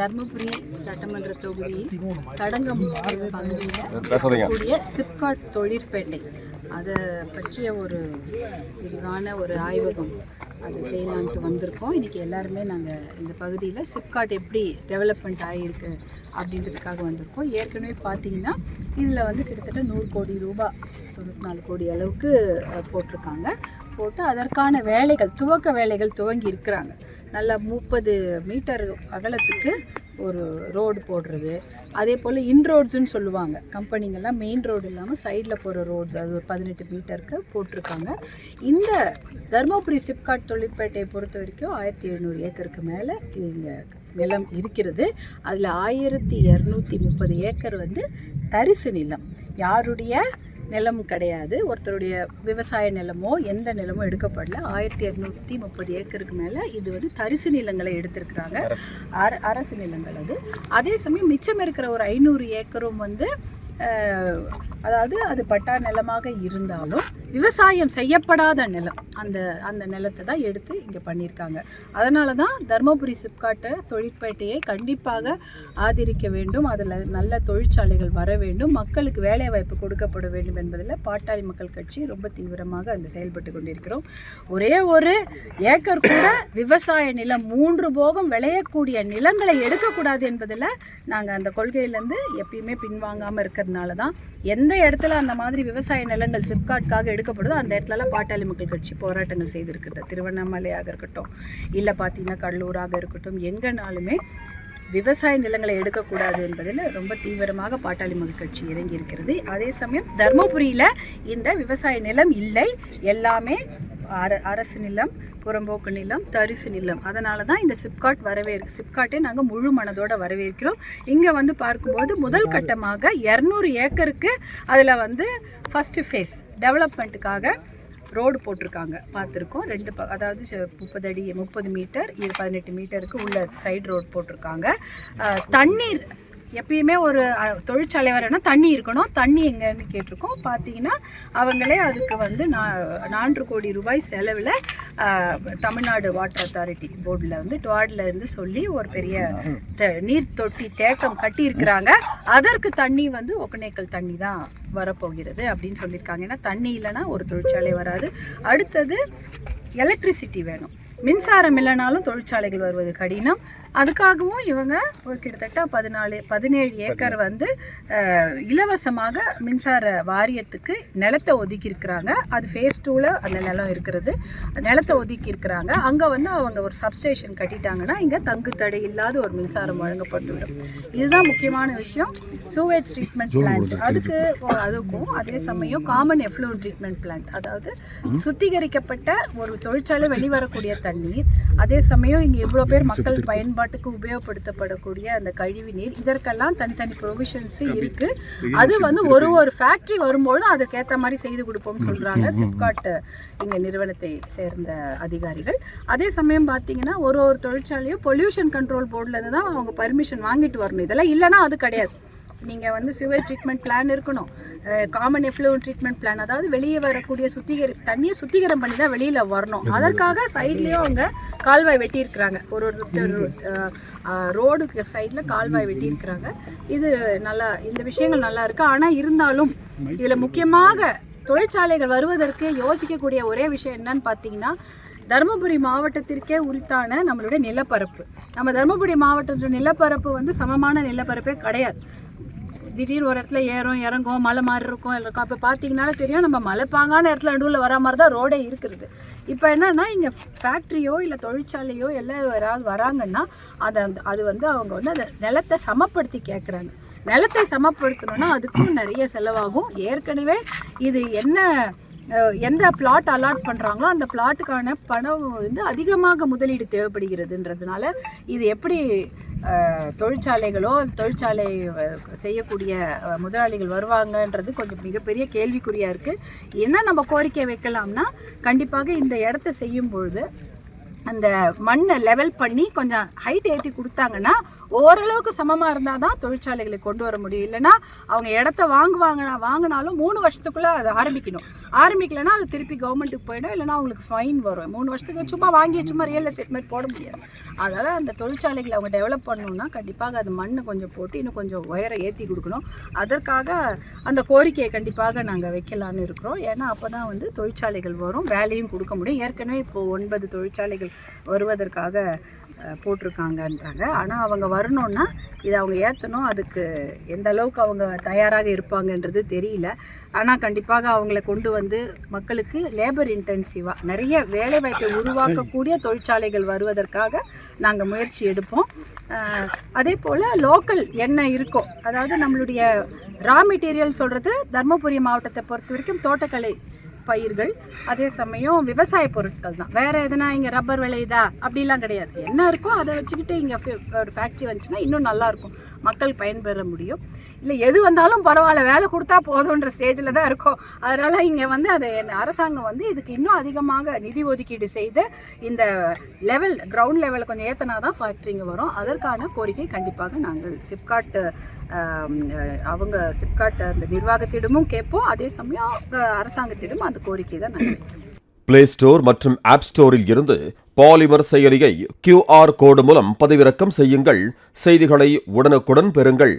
தர்மபுரி சட்டமன்ற தொகுதி தடங்கம் பகுதியில் கூடிய சிப்காட் தொழிற்பேட்டை அதை பற்றிய ஒரு விரிவான ஒரு ஆய்வகம் அது செய்யலான்ட்டு வந்திருக்கோம். இன்றைக்கி எல்லாருமே நாங்கள் இந்த பகுதியில் சிப்காட் எப்படி டெவலப்மெண்ட் ஆகியிருக்கு அப்படின்றதுக்காக வந்திருக்கோம். ஏற்கனவே பார்த்தீங்கன்னா இதில் வந்து கிட்டத்தட்ட 100 கோடி ரூபாய் 94 கோடி அளவுக்கு போட்டு அதற்கான வேலைகள் துவக்க வேலைகள் துவங்கி இருக்கிறாங்க. நல்லா 30 மீட்டர் அகலத்துக்கு ஒரு ரோடு போடுறது, அதே போல் இன்ரோட்ஸுன்னு சொல்லுவாங்க. கம்பெனிங்கெல்லாம் மெயின் ரோடு இல்லாமல் சைடில் போகிற ரோட்ஸ் அது ஒரு 18 மீட்டருக்கு போட்டிருக்காங்க. இந்த தர்மபுரி சிப்காட் தொழிற்பேட்டையை பொறுத்த வரைக்கும் 1700 ஏக்கருக்கு மேலே இங்கே நிலம் இருக்கிறது. அதில் 1230 ஏக்கர் வந்து தரிசு நிலம், யாருடைய நிலம் கிடையாது, ஒருத்தருடைய விவசாய நிலமோ எந்த நிலமோ எடுக்கப்படல. 1230 ஏக்கருக்கு மேலே இது வந்து தரிசு நிலங்களை எடுத்திருக்கிறாங்க, அரசு நிலங்கள் அது. அதே சமயம் மிச்சம் இருக்கிற ஒரு 500 ஏக்கரும் வந்து அதாவது அது பட்டா நிலமாக இருந்தாலும் விவசாயம் செய்யப்படாத நிலம், அந்த நிலத்தை தான் எடுத்து இங்கே பண்ணியிருக்காங்க. அதனால தான் தர்மபுரி சிப்காட்டை தொழிற்பேட்டையை கண்டிப்பாக ஆதரிக்க வேண்டும், அதில் நல்ல தொழிற்சாலைகள் வர வேண்டும், மக்களுக்கு வேலைவாய்ப்பு கொடுக்கப்பட வேண்டும் என்பதில் பாட்டாளி மக்கள் கட்சி ரொம்ப தீவிரமாக அந்த செயல்பட்டு கொண்டிருக்கிறோம். ஒரே ஒரு ஏக்கர் கூட விவசாய நிலம் 3 போகம் விளையக்கூடிய நிலங்களை எடுக்கக்கூடாது என்பதில் நாங்கள் அந்த கொள்கையிலேருந்து எப்பயுமே பின்வாங்காமல் இருக்கிறதுனால தான் எந்த இடத்துல அந்த மாதிரி விவசாய நிலங்கள் சிப்காட்காக எடுக்கப்படுதோ அந்த இடத்துலலாம் பாட்டாளி மக்கள் கட்சி போராட்டங்கள் செய்திருக்கிறது. திருவண்ணாமலையாக இருக்கட்டும், இல்லை பார்த்தீங்கன்னா கடலூராக இருக்கட்டும், எங்கேனாலுமே விவசாய நிலங்களை எடுக்கக்கூடாது என்பதில் ரொம்ப தீவிரமாக பாட்டாளி மக்கள் கட்சி இறங்கி இருக்கிறது. அதே சமயம் தர்மபுரியில் இந்த விவசாய நிலம் இல்லை, எல்லாமே அரசு நிலம், புறம்போக்கு நிலம், தரிசு நிலம். அதனால தான் இந்த சிப்காட்டை நாங்கள் முழு மனதோடு வரவேற்கிறோம். இங்கே வந்து பார்க்கும்போது முதல் கட்டமாக 200 ஏக்கருக்கு அதில் வந்து ஃபஸ்ட்டு ஃபேஸ் டெவலப்மெண்ட்டுக்காக ரோடு போட்டிருக்காங்க, பார்த்துருக்கோம். அதாவது 30 மீட்டர் 18 மீட்டருக்கு உள்ள சைடு ரோடு போட்டிருக்காங்க. தண்ணீர் எப்பயுமே ஒரு தொழிற்சாலை வரேன்னா தண்ணி இருக்கணும், தண்ணி எங்கன்னு கேட்டிருக்கோம். பார்த்தீங்கன்னா அவங்களே அதுக்கு வந்து 4 கோடி ரூபாய் செலவில் தமிழ்நாடு வாட்டர் அத்தாரிட்டி போர்டில் வந்து டுவார்டில் இருந்து சொல்லி ஒரு பெரிய நீர் தொட்டி தேக்கம் கட்டியிருக்கிறாங்க. அதற்கு தண்ணி வந்து ஒகேனக்கல் தண்ணி தான் வரப்போகிறது அப்படின்னு சொல்லியிருக்காங்க. ஏன்னா தண்ணி இல்லைன்னா ஒரு தொழிற்சாலை வராது. அடுத்தது எலக்ட்ரிசிட்டி வேணும், மின்சாரம் இல்லைனாலும் தொழிற்சாலைகள் வருவது கடினம். அதுக்காகவும் இவங்க ஒரு கிட்டத்தட்ட 17 ஏக்கர் வந்து இலவசமாக மின்சார வாரியத்துக்கு நிலத்தை ஒதுக்கியிருக்கிறாங்க. அது ஃபேஸ் 2ல் அந்த நிலம் இருக்கிறது, நிலத்தை ஒதுக்கியிருக்கிறாங்க. அங்கே வந்து அவங்க ஒரு சப்ஸ்டேஷன் கட்டிட்டாங்கன்னா இங்கே தங்கு தடை இல்லாத ஒரு மின்சாரம் வழங்கப்பட்டுவிடும். இதுதான் முக்கியமான விஷயம். சூவேஜ் ட்ரீட்மெண்ட் பிளான்ட் அதுக்கும் அதே சமயம் காமன் எஃப்ளூயன்ட் ட்ரீட்மெண்ட் பிளான்ட், அதாவது சுத்திகரிக்கப்பட்ட ஒரு தொழிற்சாலை வெளிவரக்கூடிய தண்ணீர், அதே சமயம் இங்கே இவ்வளோ பேர் மக்கள் பயன்பாட்டுக்கு உபயோகப்படுத்தப்படக்கூடிய அந்த கழிவு நீர், இதற்கெல்லாம் தனித்தனி ப்ரொவிஷன்ஸ் இருக்கு. அது வந்து ஒரு ஃபேக்டரி வரும்போது அதுக்கேற்ற மாதிரி செய்து கொடுப்போம்னு சொல்றாங்க சிப்காட் இங்க நிறுவனத்தை சேர்ந்த அதிகாரிகள். அதே சமயம் பார்த்தீங்கன்னா ஒரு தொழிற்சாலையும் பொல்யூஷன் கண்ட்ரோல் போர்டில் இருந்து தான் அவங்க பர்மிஷன் வாங்கிட்டு வரணும். இதெல்லாம் இல்லைன்னா அது கிடையாது. நீங்கள் வந்து சிவேஜ் ட்ரீட்மெண்ட் பிளான் இருக்கணும், காமன் எஃப்ளூயன்ட் ட்ரீட்மெண்ட் பிளான், அதாவது வெளியே வரக்கூடிய தண்ணியை சுத்திகரம் பண்ணி தான் வெளியில் வரணும். அதற்காக சைட்லேயும் அவங்க கால்வாய் வெட்டியிருக்கிறாங்க, ஒரு ரோடுக்கு சைடில் கால்வாய் வெட்டியிருக்கிறாங்க. இது நல்லா, இந்த விஷயங்கள் நல்லா இருக்குது. ஆனால் இருந்தாலும் இதில் முக்கியமாக தொழிற்சாலைகள் வருவதற்கு யோசிக்கக்கூடிய ஒரே விஷயம் என்னன்னு பார்த்தீங்கன்னா, தருமபுரி மாவட்டத்திற்கே உரித்தான நம்மளுடைய நிலப்பரப்பு. நம்ம தருமபுரி மாவட்டத்தோட நிலப்பரப்பு வந்து சமமான நிலப்பரப்பே கிடையாது. திடீர்னு ஒரு இடத்துல ஏறும் இறங்கும், மலை மாதிரி இருக்கும் அப்போ பார்த்தீங்கன்னாலே தெரியும், நம்ம மலைப்பாங்கான இடத்துல நடுவில் வர மாதிரி தான் ரோடே இருக்கிறது. இப்போ என்னன்னா இங்கே ஃபேக்ட்ரியோ இல்லை தொழிற்சாலையோ எல்லாம் யாராவது வராங்கன்னா அது வந்து அவங்க வந்து அந்த நிலத்தை சமப்படுத்தி கேட்குறாங்க. நிலத்தை சமப்படுத்தணும்னா அதுக்கும் நிறைய செலவாகும். ஏற்கனவே இது எந்த பிளாட் அலாட் பண்ணுறாங்களோ அந்த பிளாட்டுக்கான பணம் வந்து அதிகமாக முதலீடு தேவைப்படுகிறதுன்றதுனால இது எப்படி தொழிற்சாலை செய்யக்கூடிய முதலாளிகள் வருவாங்கன்றது கொஞ்சம் மிகப்பெரிய கேள்விக்குறியாக இருக்குது. என்ன நம்ம கோரிக்கை வைக்கலாம்னா, கண்டிப்பாக இந்த இடத்த செய்யும் பொழுது அந்த மண்ணை லெவல் பண்ணி கொஞ்சம் ஹைட் ஏற்றி கொடுத்தாங்கன்னா ஓரளவுக்கு சமமாக இருந்தால் தான் தொழிற்சாலைகளை கொண்டு வர முடியும். இல்லைன்னா அவங்க இடத்த வாங்கினாலும் 3 வருஷத்துக்குள்ளே அதை ஆரம்பிக்கலைன்னா அது திருப்பி கவர்மெண்ட்டுக்கு போயிடும், இல்லைனா அவங்களுக்கு ஃபைன் வரும். 3 வருஷத்துக்கு சும்மா ரியல் எஸ்டேட் மாதிரி போட முடியாது. அதனால் அந்த தொழிற்சாலைகளை அவங்க டெவலப் பண்ணணுன்னா கண்டிப்பாக அது மண்ணை கொஞ்சம் போட்டு இன்னும் கொஞ்சம் உயர ஏற்றி கொடுக்கணும். அதற்காக அந்த கோரிக்கையை கண்டிப்பாக நாங்கள் வைக்கலான்னு இருக்கிறோம். ஏன்னா அப்போ தான் வந்து தொழிற்சாலைகள் வரும், வேலையும் கொடுக்க முடியும். ஏற்கனவே இப்போது 9 தொழிற்சாலைகள் வருவதற்காக போட்டிருக்காங்கன்றாங்க. ஆனால் அவங்க வரணுன்னா இதை அவங்க ஏற்றணும். அதுக்கு எந்த அளவுக்கு அவங்க தயாராக இருப்பாங்கன்றது தெரியல. ஆனால் கண்டிப்பாக அவங்கள கொண்டு வந்து மக்களுக்கு லேபர் இன்டென்சிவாக நிறைய வேலைவாய்ப்பை உருவாக்கக்கூடிய தொழிற்சாலைகள் வருவதற்காக நாங்கள் முயற்சி எடுப்போம். அதே போல் லோக்கல் என்ன இருக்கோ, அதாவது நம்மளுடைய ரா மெட்டீரியல் சொல்கிறது தர்மபுரி மாவட்டத்தை பொறுத்த வரைக்கும் தோட்டக்கலை பயிர்கள், அதே சமயம் விவசாய பொருட்கள் தான். வேறு எதுனா இங்கே ரப்பர் விளையுதா அப்படிலாம் கிடையாது. என்ன இருக்கோ அதை வச்சுக்கிட்டு இங்கே ஒரு ஃபேக்ட்ரி வந்துச்சுன்னா இன்னும் நல்லாயிருக்கும், மக்கள் பயன்பெற முடியும். இல்லை எது வந்தாலும் பரவாயில்ல, வேலை கொடுத்தா போதுன்ற ஸ்டேஜில் தான் இருக்கும். அதனால் இங்கே வந்து அதை அரசாங்கம் வந்து இதுக்கு இன்னும் அதிகமாக நிதி ஒதுக்கீடு செய்து இந்த கிரவுண்ட் லெவலில் கொஞ்சம் ஏற்றினா தான் ஃபேக்ட்ரிங்க வரும். அதற்கான கோரிக்கை கண்டிப்பாக நாங்கள் சிப்காட் அந்த நிர்வாகத்திடமும் கேட்போம். அதே சமயம் அரசாங்கத்திடம் அந்த கோரிக்கை தான் நாங்கள் வைக்கிறோம். பிளே ஸ்டோர் மற்றும் ஆப் ஸ்டோரில் இருந்து பாலிமர் செயலியை QR கோடு மூலம் பதிவிறக்கம் செய்யுங்கள். செய்திகளை உடனுக்குடன் பெறுங்கள்.